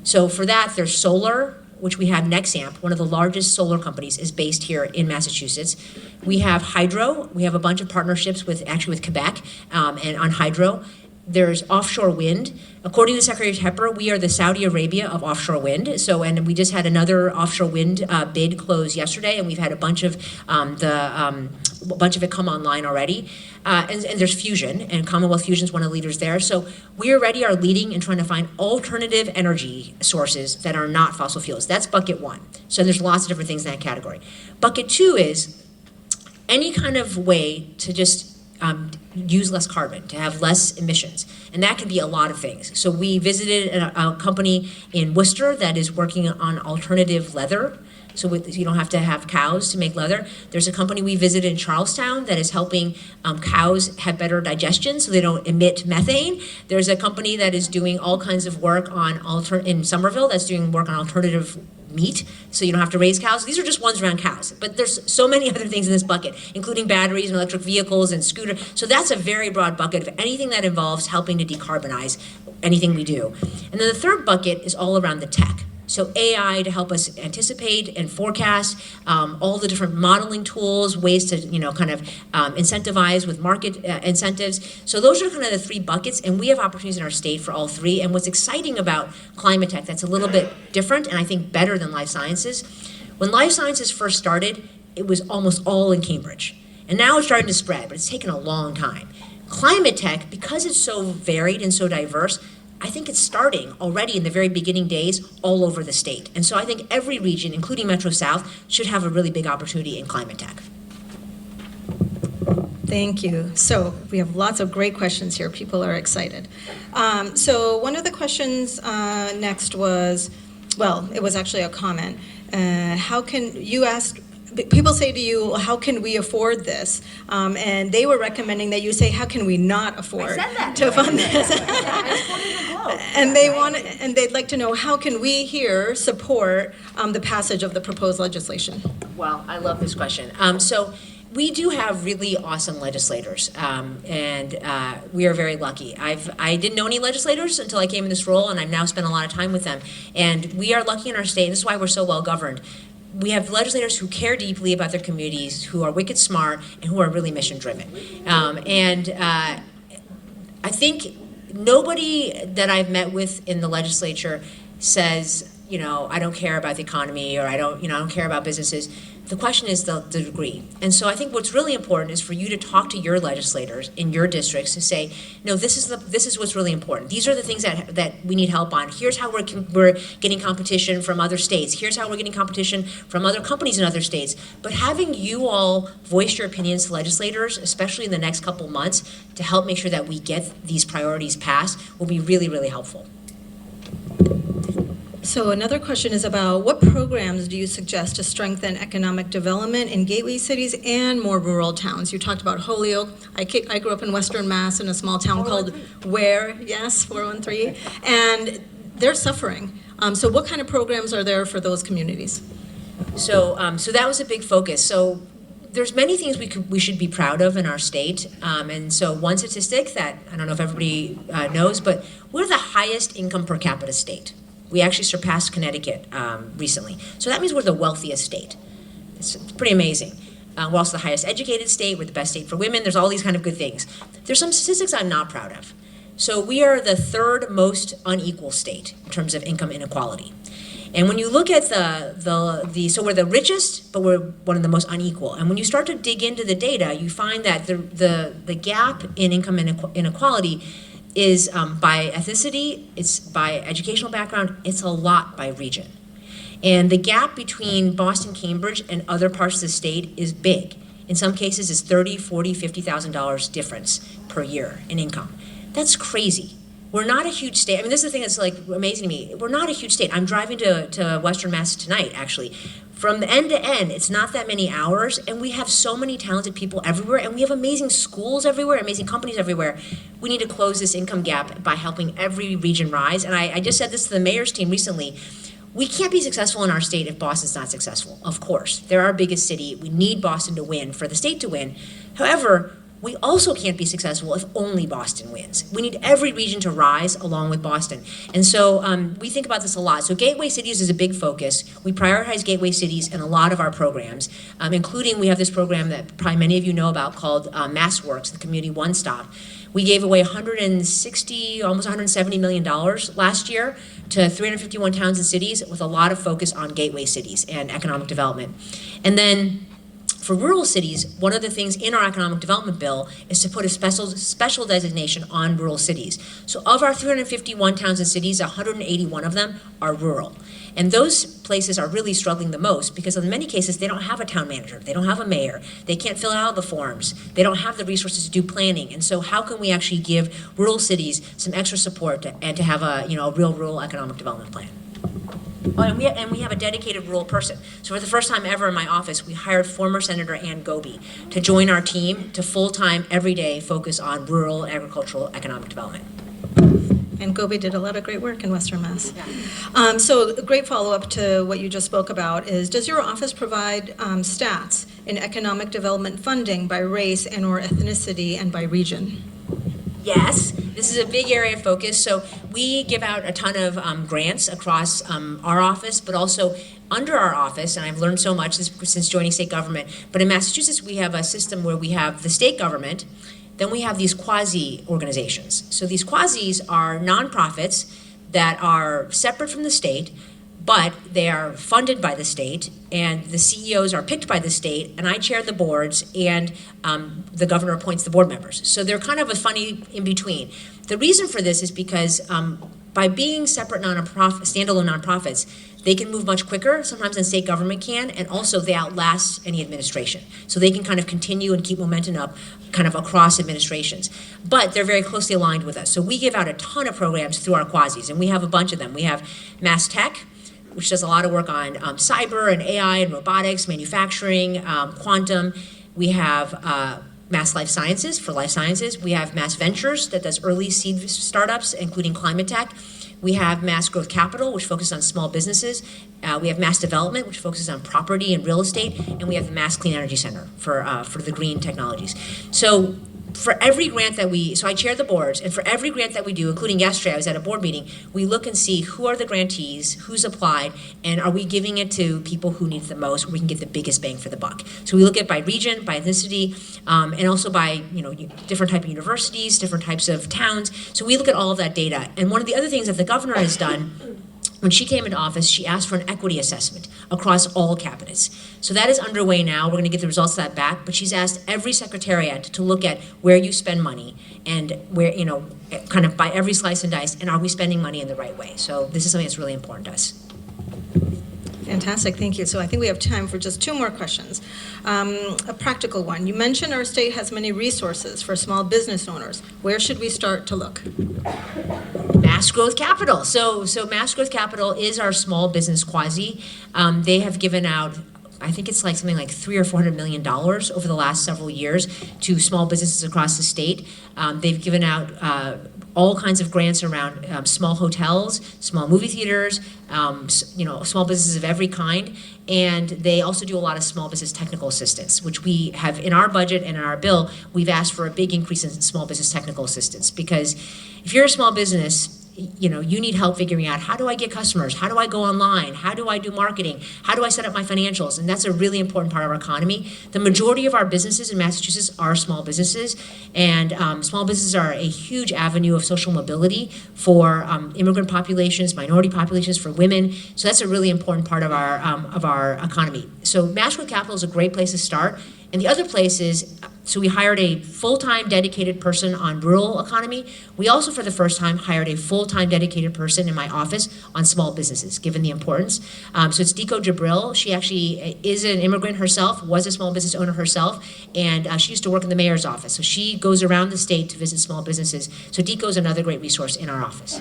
So for that, there's solar, which we have Nexamp, one of the largest solar companies, is based here in Massachusetts. We have hydro. We have a bunch of partnerships with Quebec and on hydro. There's offshore wind. According to Secretary Tepper, we are the Saudi Arabia of offshore wind. So, and we just had another offshore wind bid close yesterday, and we've had a bunch of it come online already. And there's fusion, and Commonwealth Fusion is one of the leaders there. So we already are leading in trying to find alternative energy sources that are not fossil fuels. That's bucket one. So there's lots of different things in that category. Bucket two is any kind of way to just use less carbon, to have less emissions. And that can be a lot of things. So we visited a company in Worcester that is working on alternative leather. So you don't have to have cows to make leather. There's a company we visited in Charlestown that is helping cows have better digestion so they don't emit methane. There's a company that is doing all kinds of work on in Somerville that's doing work on alternative meat, so you don't have to raise cows. These are just ones around cows, but there's so many other things in this bucket, including batteries and electric vehicles and scooters. So that's a very broad bucket of anything that involves helping to decarbonize anything we do. And then the third bucket is all around the tech. So AI to help us anticipate and forecast, all the different modeling tools, ways to kind of incentivize with market incentives. So those are kind of the three buckets, and we have opportunities in our state for all three. And what's exciting about climate tech that's a little bit different and I think better than life sciences, when life sciences first started, it was almost all in Cambridge. And now it's starting to spread, but it's taken a long time. Climate tech, because it's so varied and so diverse, I think it's starting already in the very beginning days all over the state. And so I think every region, including Metro South, should have a really big opportunity in climate tech. Thank you. So we have lots of great questions here. People are excited. So one of the questions next was, well, it was actually a comment. How can you ask? People say to you, how can we afford this? And they were recommending that you say, how can we not afford to fund this? And they'd like to know, how can we here support the passage of the proposed legislation? Well, I love this question. So we do have really awesome legislators, and we are very lucky. I didn't know any legislators until I came in this role, and I've now spent a lot of time with them. And we are lucky in our state, and this is why we're so well governed. We have legislators who care deeply about their communities, who are wicked smart, and who are really mission driven. I think nobody that I've met with in the legislature says, I don't care about the economy, or I don't care about businesses. The question is the degree. And so I think what's really important is for you to talk to your legislators in your districts to say, no, this is what's really important. These are the things that we need help on. Here's how we're getting competition from other states. Here's how we're getting competition from other companies in other states. But having you all voice your opinions to legislators, especially in the next couple months, to help make sure that we get these priorities passed will be really, really helpful. So another question is about what programs do you suggest to strengthen economic development in gateway cities and more rural towns? You talked about Holyoke. I grew up in Western Mass in a small town called Ware, yes, 413, and they're suffering. So what kind of programs are there for those communities? So that was a big focus. So there's many things we should be proud of in our state. And so one statistic that I don't know if everybody knows, but we're the highest income per capita state. We actually surpassed Connecticut recently. So that means we're the wealthiest state. It's pretty amazing. We're also the highest educated state. We're the best state for women. There's all these kind of good things. There's some statistics I'm not proud of. So we are the third most unequal state in terms of income inequality. And when you look at so we're the richest, but we're one of the most unequal. And when you start to dig into the data, you find that the gap in income inequality is by ethnicity, it's by educational background, it's a lot by region. And the gap between Boston, Cambridge, and other parts of the state is big. In some cases, it's $30,000, $40,000, $50,000 difference per year in income. That's crazy. We're not a huge state. I mean, this is the thing that's like amazing to me. We're not a huge state. I'm driving to Western Mass tonight, actually. From end to end, it's not that many hours, and we have so many talented people everywhere, and we have amazing schools everywhere, amazing companies everywhere. We need to close this income gap by helping every region rise. And I just said this to the mayor's team recently. We can't be successful in our state if Boston's not successful, of course. They're our biggest city. We need Boston to win for the state to win. However, We also can't be successful if only Boston wins. We need every region to rise along with Boston. And so we think about this a lot. So gateway cities is a big focus. We prioritize gateway cities in a lot of our programs, including we have this program that probably many of you know about called MassWorks, the Community One Stop. We gave away $160, almost $170 million last year to 351 towns and cities with a lot of focus on gateway cities and economic development. And then for rural cities, one of the things in our economic development bill is to put a special designation on rural cities. So of our 351 towns and cities, 181 of them are rural. And those places are really struggling the most because in many cases they don't have a town manager, they don't have a mayor, they can't fill out the forms, they don't have the resources to do planning. And so how can we actually give rural cities some extra support and to have a real rural economic development plan? Oh, and we have a dedicated rural person. So for the first time ever in my office, we hired former Senator Ann Goby to join our team to full-time, every day focus on rural agricultural economic development. And Gobi did a lot of great work in Western Mass. So a great follow-up to what you just spoke about is, does your office provide stats in economic development funding by race and or ethnicity and by region? Yes, this is a big area of focus. So we give out a ton of grants across our office, but also under our office, and I've learned so much since joining state government. But in Massachusetts, we have a system where we have the state government, then we have these quasi-organizations. So these quasis are nonprofits that are separate from the state, but they are funded by the state, and the CEOs are picked by the state, and I chair the boards, and the governor appoints the board members. So they're kind of a funny in-between. The reason for this is because by being separate standalone nonprofits, they can move much quicker, sometimes than state government can, and also they outlast any administration. So they can kind of continue and keep momentum up kind of across administrations. But they're very closely aligned with us. So we give out a ton of programs through our quasis, and we have a bunch of them. We have Mass Tech, which does a lot of work on cyber and AI and robotics, manufacturing, quantum. We have Mass Life Sciences for life sciences. We have Mass Ventures that does early seed startups, including climate tech. We have Mass Growth Capital, which focuses on small businesses. We have Mass Development, which focuses on property and real estate. And we have the Mass Clean Energy Center for the green technologies. So for every grant that so I chair the boards, and for every grant that we do, including yesterday, I was at a board meeting, we look and see who are the grantees, who's applied, and are we giving it to people who need it the most, where we can get the biggest bang for the buck. So we look at by region, by ethnicity, and also by different type of universities, different types of towns. So we look at all of that data. And one of the other things that the governor has done, when she came into office, she asked for an equity assessment across all cabinets. So that is underway now. We're going to get the results of that back, but she's asked every secretariat to look at where you spend money and where, kind of by every slice and dice, and are we spending money in the right way? So this is something that's really important to us. Fantastic, thank you. So I think we have time for just two more questions. A practical one. You mentioned our state has many resources for small business owners. Where should we start to look? Mass Growth Capital. So Mass Growth Capital is our small business quasi. They have given out, I think it's like something like $300 or $400 million over the last several years to small businesses across the state. They've given out all kinds of grants around small hotels, small movie theaters, small businesses of every kind. And they also do a lot of small business technical assistance, which we have in our budget and in our bill. We've asked for a big increase in small business technical assistance, because if you're a small business, you need help figuring out, how do I get customers? How do I go online? How do I do marketing? How do I set up my financials? And that's a really important part of our economy. The majority of our businesses in Massachusetts are small businesses, and small businesses are a huge avenue of social mobility for immigrant populations, minority populations, for women. So that's a really important part of our economy. So Mass Growth Capital is a great place to start. And the other place is, so we hired a full-time dedicated person on rural economy. We also, for the first time, hired a full-time dedicated person in my office on small businesses, given the importance. So it's Deco Jabril. She actually is an immigrant herself, was a small business owner herself, and she used to work in the mayor's office. So she goes around the state to visit small businesses. So Deco is another great resource in our office.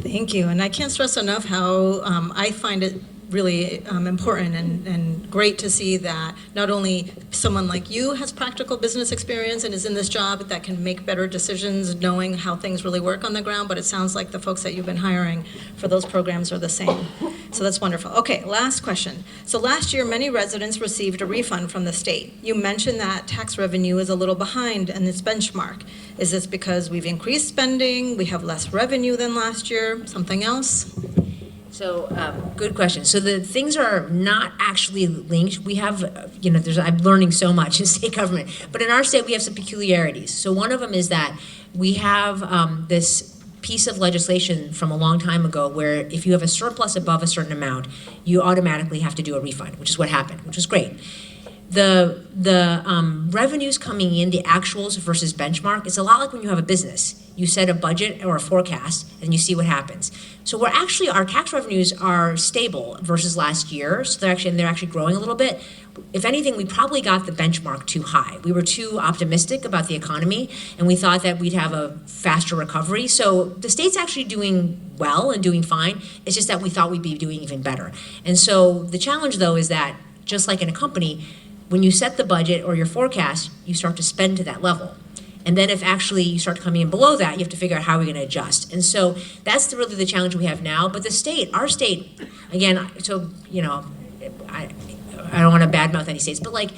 Thank you. And I can't stress enough how I find it really important and great to see that not only someone like you has practical business experience and is in this job that can make better decisions knowing how things really work on the ground, but it sounds like the folks that you've been hiring for those programs are the same. So that's wonderful. Okay, last question. So last year, many residents received a refund from the state. You mentioned that tax revenue is a little behind in its benchmark. Is this because we've increased spending, we have less revenue than last year, something else? So, good question. So the things are not actually linked. We have, I'm learning so much in state government, but in our state we have some peculiarities. So one of them is that we have this piece of legislation from a long time ago where if you have a surplus above a certain amount, you automatically have to do a refund, which is what happened, which is great. The revenues coming in, the actuals versus benchmark, it's a lot like when you have a business. You set a budget or a forecast and you see what happens. So our tax revenues are stable versus last year. So they're actually growing a little bit. If anything, we probably got the benchmark too high. We were too optimistic about the economy and we thought that we'd have a faster recovery. So the state's actually doing well and doing fine. It's just that we thought we'd be doing even better. And so the challenge though is that just like in a company, when you set the budget or your forecast, you start to spend to that level. And then if actually you start coming in below that, you have to figure out how we're going to adjust. And so that's really the challenge we have now. But our state, again, I don't want to badmouth any states, but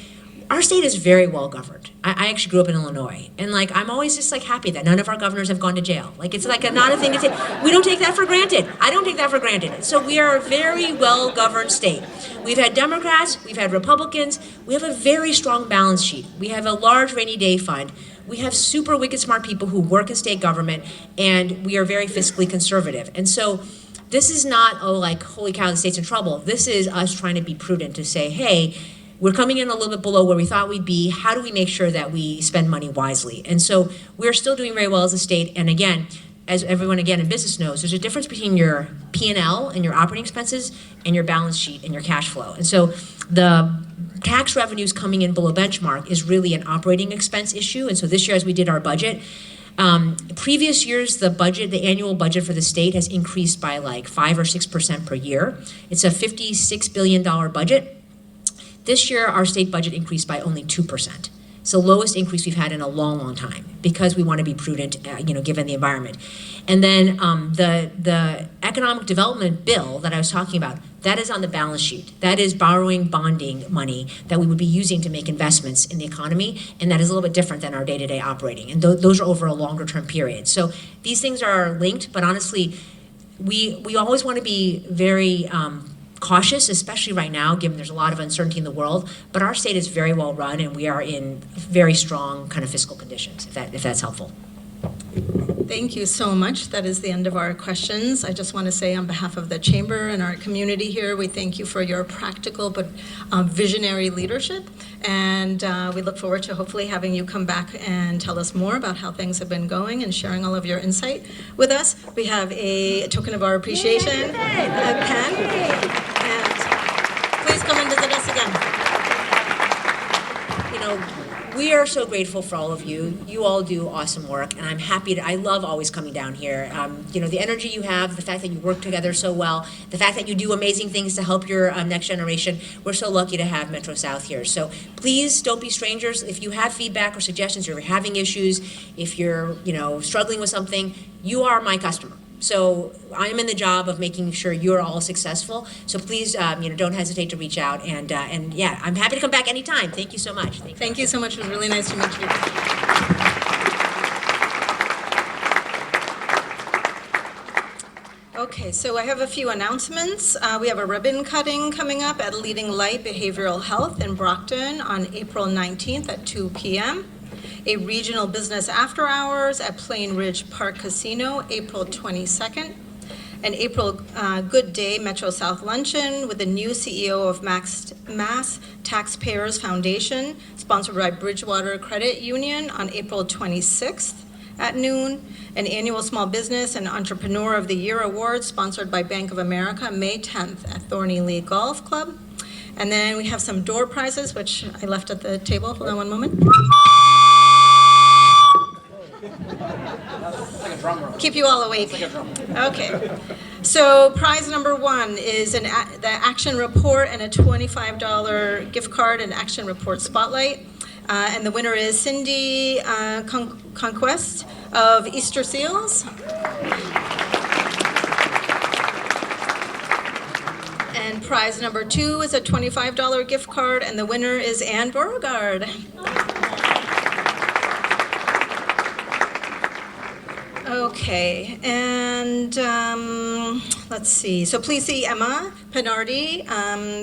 our state is very well governed. I actually grew up in Illinois, and I'm always just happy that none of our governors have gone to jail. It's not a thing to take. We don't take that for granted. I don't take that for granted. So we are a very well governed state. We've had Democrats, we've had Republicans. We have a very strong balance sheet. We have a large rainy day fund. We have super wicked smart people who work in state government, and we are very fiscally conservative. And so this is not, holy cow, the state's in trouble. This is us trying to be prudent to say, hey, we're coming in a little bit below where we thought we'd be. How do we make sure that we spend money wisely? And so we're still doing very well as a state. And again, as everyone again in business knows, there's a difference between your P&L and your operating expenses and your balance sheet and your cash flow. And so the tax revenues coming in below benchmark is really an operating expense issue. And so this year, as we did our budget, previous years, the annual budget for the state has increased by 5 or 6% per year. It's a $56 billion budget. This year, our state budget increased by only 2%. It's the lowest increase we've had in a long, long time because we want to be prudent, given the environment. And then the economic development bill that I was talking about, that is on the balance sheet. That is borrowing, bonding money that we would be using to make investments in the economy, and that is a little bit different than our day-to-day operating. And those are over a longer-term period. So these things are linked, but honestly, we always want to be very cautious, especially right now, given there's a lot of uncertainty in the world. But our state is very well run, and we are in very strong kind of fiscal conditions, if that's helpful. Thank you so much. That is the end of our questions. I just want to say on behalf of the Chamber and our community here, we thank you for your practical but visionary leadership. And we look forward to hopefully having you come back and tell us more about how things have been going and sharing all of your insight with us. We have a token of our appreciation, a pen, and please come and visit us again. We are so grateful for all of you. You all do awesome work, and I'm happy I love always coming down here. The energy you have, the fact that you work together so well, the fact that you do amazing things to help your next generation. We're so lucky to have Metro South here. So please don't be strangers. If you have feedback or suggestions, or you're having issues, if you're, struggling with something, you are my customer. So I'm in the job of making sure you're all successful. So please, don't hesitate to reach out. And yeah, I'm happy to come back anytime. Thank you so much. Thank you so much. It was really nice to meet you. Okay, so I have a few announcements. We have a ribbon cutting coming up at Leading Light Behavioral Health in Brockton on April 19th at 2 p.m. A regional business after hours at Plain Ridge Park Casino, April 22nd. An April Good Day Metro South Luncheon with the new CEO of Mass Taxpayers Foundation, sponsored by Bridgewater Credit Union on April 26th at noon. An annual Small Business and Entrepreneur of the Year Award, sponsored by Bank of America, May 10th at Thorny Lee Golf Club. And then we have some door prizes, which I left at the table. Hold on one moment. Keep you all awake. Okay. So prize number 1 is the Action Report and a $25 gift card and Action Report Spotlight. And the winner is Cindy Conquest of Easter Seals. And prize number 2 is a $25 gift card, and the winner is Ann Beauregard. Okay, and let's see. So please see Emma Pinardi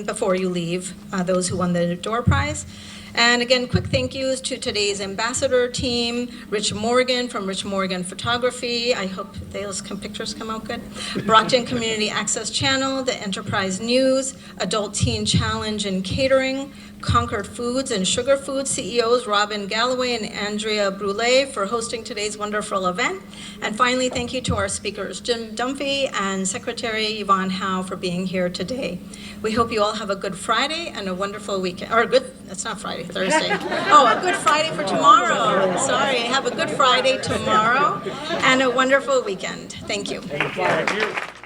before you leave, those who won the door prize. And again, quick thank yous to today's ambassador team, Rich Morgan from Rich Morgan Photography. I hope those pictures come out good. Brockton Community Access Channel, the Enterprise News, Adult Teen Challenge and Catering, Concord Foods and Sugar Foods CEOs Robin Galloway and Andrea Brule for hosting today's wonderful event. And finally, thank you to our speakers, Jim Dunphy and Secretary Yvonne Howe for being here today. We hope you all have a good Friday and a wonderful weekend, or it's not Friday, Thursday. Oh, a good Friday for tomorrow. Sorry, have a good Friday tomorrow and a wonderful weekend. Thank you. Thank you.